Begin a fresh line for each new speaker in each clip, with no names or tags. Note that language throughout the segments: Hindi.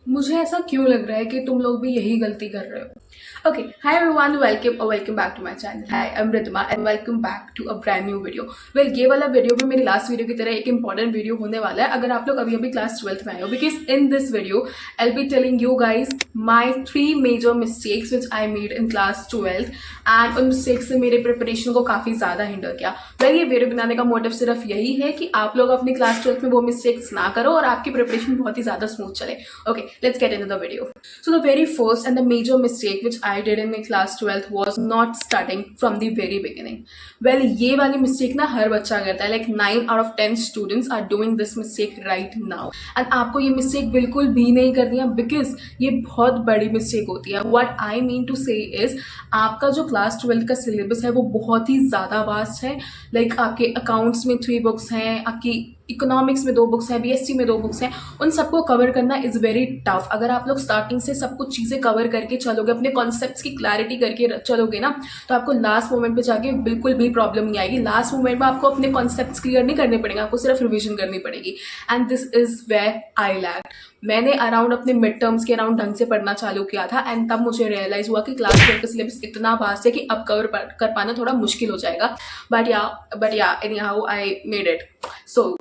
मुझे ऐसा क्यों लग रहा है कि तुम लोग भी यही गलती कर रहे हो। Okay, hi everyone, welcome back to my channel. Hi, I'm Ridhima and welcome back to a brand new video. Well, ये वाला वीडियो भी मेरी लास्ट वीडियो की तरह एक इंपॉर्टेंट वीडियो होने वाला है अगर आप लोग अभी अभी क्लास 12th में आए हो, because in this video I'll be telling you guys my 3 major mistakes which I made in class 12th and उन मिस्टेक्स से मेरे प्रिपरेशन को काफ़ी ज़्यादा हिंडर किया। वेल, ये वीडियो बनाने का मोटिव सिर्फ यही है कि आप लोग अपनी क्लास 12th में वो मिस्टेक्स ना करो और आपकी प्रिपरेशन बहुत ही ज़्यादा स्मूथ चले। Okay, let's get into the video. So the very first and the major mistake which I did in my class 12th was not studying from the very beginning. Well, ये वाली mistake ना हर बच्चा करता है, like 9 out of 10 students are doing this mistake right now. And आपको ये mistake बिल्कुल भी नहीं करनी है because ये बहुत बड़ी mistake होती है। What I mean to say is आपका जो class 12 का syllabus है वो बहुत ही ज़्यादा vast है। Like आपके accounts में 3 books हैं, आपकी इकोनॉमिक्स में 2 बुक्स हैं, बीएससी में 2 बुक्स हैं, उन सबको कवर करना इज़ वेरी टफ। अगर आप लोग स्टार्टिंग से सब कुछ चीज़ें कवर करके चलोगे, अपने कॉन्सेप्ट्स की क्लैरिटी करके चलोगे ना, तो आपको लास्ट मोमेंट पे जाके बिल्कुल भी प्रॉब्लम नहीं आएगी। लास्ट मोमेंट में आपको अपने कॉन्सेप्ट्स क्लियर नहीं करने पड़ेंगे, आपको सिर्फ रिविजन करनी पड़ेगी। And this is where I lag. मैंने अराउंड अपने मिड टर्म्स के अराउंड ढंग से पढ़ना चालू किया था एंड तब मुझे रियलाइज़ हुआ कि क्लास 12 का सिलेबस इतना वास्ट है कि अब कवर कर पाना थोड़ा मुश्किल हो जाएगा। बट या any how I made it. So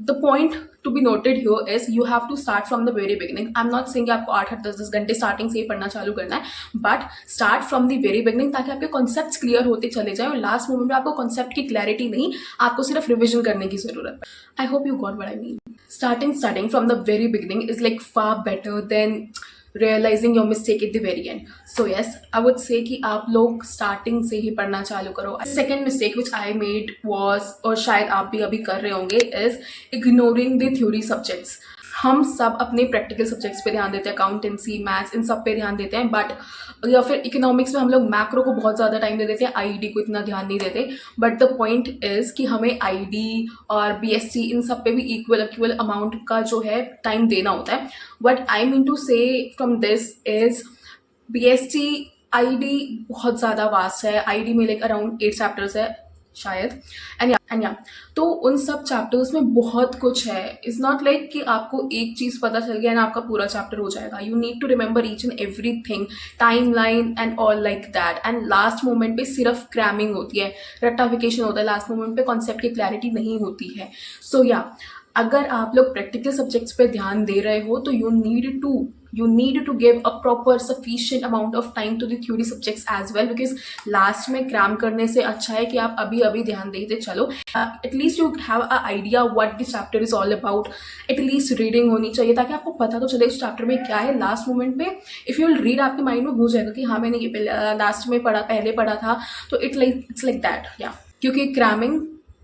the point to be noted here is you have to start from the very beginning. I'm not saying कि आपको 8-8 10-10 घंटे स्टार्टिंग से ही पढ़ना चालू करना है, but start from the very beginning ताकि आपके कॉन्सेप्ट्स क्लियर होते चले जाए और लास्ट मोमेंट में आपको कॉन्सेप्ट की क्लैरिटी नहीं, आपको सिर्फ रिविजन करने की जरूरत है। I hope you got what I mean. Starting from the very beginning is like far better than realizing your mistake at the very end. So yes, I would say कि आप लोग स्टार्टिंग से ही पढ़ना चालू करो। Second mistake which I made was, और शायद आप भी अभी कर रहे होंगे, is ignoring the theory subjects. हम सब अपने प्रैक्टिकल सब्जेक्ट्स पे ध्यान देते हैं, अकाउंटेंसी, मैथ्स, इन सब पे ध्यान देते हैं, बट या फिर इकोनॉमिक्स में हम लोग मैक्रो को बहुत ज़्यादा टाइम दे देते हैं, आईडी को इतना ध्यान नहीं देते। बट द पॉइंट इज़ कि हमें आईडी और बीएससी इन सब पे भी इक्वल अमाउंट का जो है टाइम देना होता है। व्हाट आई मीन टू से from this is BSc ID बहुत ज़्यादा वास्ट है। आईडी में लाइक अराउंड 8 चैप्टर्स है शायद, एंड या तो उन सब चैप्टर्स में बहुत कुछ है। इट्स नॉट लाइक कि आपको एक चीज़ पता चल गया एंड आपका पूरा चैप्टर हो जाएगा। You need to remember each and every thing, timeline and all like that. And last moment पे सिर्फ क्रैमिंग होती है, रट्टाफिकेशन होता है, लास्ट मोमेंट पे कॉन्सेप्ट की क्लैरिटी नहीं होती है। सो या अगर आप लोग प्रैक्टिकल सब्जेक्ट्स पे ध्यान दे रहे हो तो you need to give a proper sufficient amount of time to the theory subjects as well, because last में क्रैम करने से अच्छा है कि आप अभी अभी ध्यान देते चलो। At least you have a idea what this chapter is all about. At least reading होनी चाहिए ताकि आपको पता तो चले उस चैप्टर में क्या है। लास्ट मोमेंट पे इफ़ यू विल रीड, आपके माइंड में हो जाएगा कि हाँ मैंने ये लास्ट में पहले पढ़ा था, तो इट्स लाइक दैट। या क्योंकि क्रैमिंग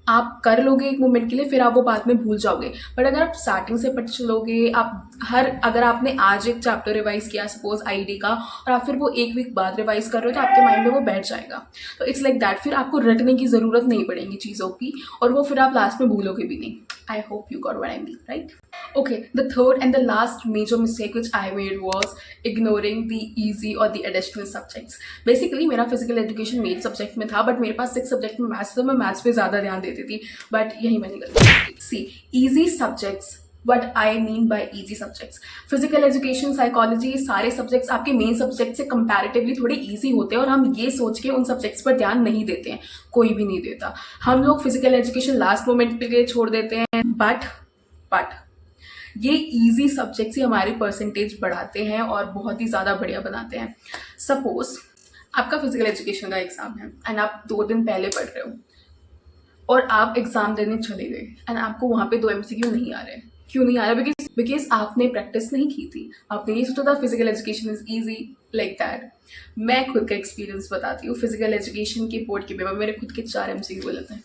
आप कर लोगे एक मोमेंट के लिए, फिर आप वो बाद में भूल जाओगे। बट अगर आप स्टार्टिंग से पढ़ चलोगे, अगर आपने आज एक चैप्टर रिवाइज किया सपोज आईडी का, और आप फिर वो एक वीक बाद रिवाइज कर रहे हो, तो आपके माइंड में वो बैठ जाएगा। तो इट्स लाइक दैट। फिर आपको रटने की ज़रूरत नहीं पड़ेगी चीज़ों की, और वो फिर आप लास्ट में भूलोगे भी नहीं। I hope you got what I mean, right? Okay, the third and the last major mistake which I made was ignoring the easy or the additional subjects. Basically, मेरा physical education मेन सब्जेक्ट में था, बट मेरे पास 6 सब्जेक्ट में मैथ्स था, मैं मैथ्स पे ज़्यादा ध्यान देती थी, बट यही मैंने गलती की। See, easy subjects, what I mean by easy subjects, physical education, psychology, सारे सब्जेक्ट्स आपके मेन सब्जेक्ट से कंपैरेटिवली थोड़े इजी होते हैं, और हम ये सोच के उन सब्जेक्ट्स पर ध्यान नहीं देते हैं, कोई भी नहीं देता। हम लोग फिजिकल एजुकेशन लास्ट मोमेंट पे छोड़ देते हैं, बट ये इजी सब्जेक्ट्स ही हमारी परसेंटेज बढ़ाते हैं और बहुत ही ज़्यादा बढ़िया बनाते हैं। सपोज आपका फिजिकल एजुकेशन का एग्ज़ाम है एंड आप 2 दिन पहले पढ़ रहे हो और आप एग्ज़ाम देने चले गए एंड आपको वहाँ पे 2 MCQ नहीं आ रहे। क्यों नहीं आ रहा? बिकॉज आपने प्रैक्टिस नहीं की थी। आपने ये सोचा था physical education is easy, like that. मैं खुद का एक्सपीरियंस बताती हूँ। फिजिकल एजुकेशन के बोर्ड के पेपर मेरे खुद के 4 MCQ गलत हैं।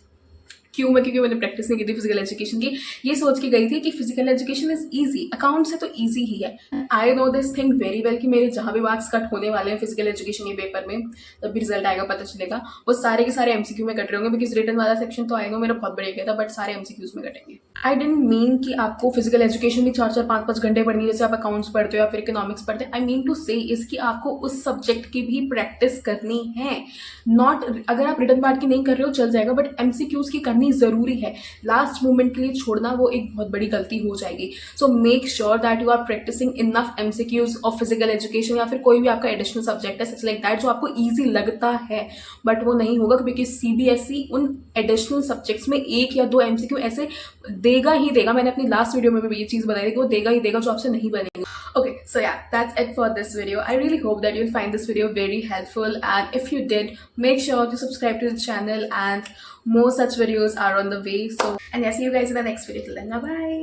क्योंकि मैंने प्रैक्टिस नहीं की थी फिजिकल एजुकेशन की। ये सोच के गई थी कि physical education is easy, account से तो ईजी ही है। I know this thing very well कि मेरे जहाँ भी मार्क्स कट होने वाले हैं फिजिकल एजुकेशन के पेपर में, जब भी रिजल्ट आएगा पता चलेगा, वो सारे के सारे MCQ में कट रहे होंगे, बिकॉज रिटन वाला सेक्शन तो आई नो मेरा बहुत बढ़िया गया था, बट सारे MCQs में कटेंगे। आई डेंट मीन कि आपको फिजिकल एजुकेशन भी 4-4 5-5 घंटे पढ़नी है जैसे आप अकाउंट्स पढ़ते हो या फिर इकोनॉमिक्स पढ़ते हैं। आई मीन टू से इसकी आपको उस सब्जेक्ट की भी प्रैक्टिस करनी है। नॉट अगर आप रिटन पार्ट की नहीं कर रहे हो चल जाएगा, बट MCQs की करनी पढ़नी ज़रूरी है, लास्ट मोमेंट के लिए छोड़ना वो एक बहुत बड़ी गलती हो जाएगी. So make sure that you are practising enough MCQs of physical education या फिर कोई भी आपका एडिशनल सब्जेक्ट है सच लाइक दैट जो आपको ईजी लगता है, बट वो नहीं होगा क्योंकि CBSE उन एडिशनल सब्जेक्ट्स में 1 या 2 MCQ ऐसे देगा ही देगा. मैंने अपनी लास्ट वीडियो में भी ये चीज़ बताई थी कि वो देगा ही देगा जो आपसे नहीं बनेगा. Okay, so yeah, that's it for this video. I really hope that you'll find this video very helpful, and if you did, make sure to subscribe to the channel, and more such videos are on the way. So, and yeah, see you guys in the next video. Till then, bye bye.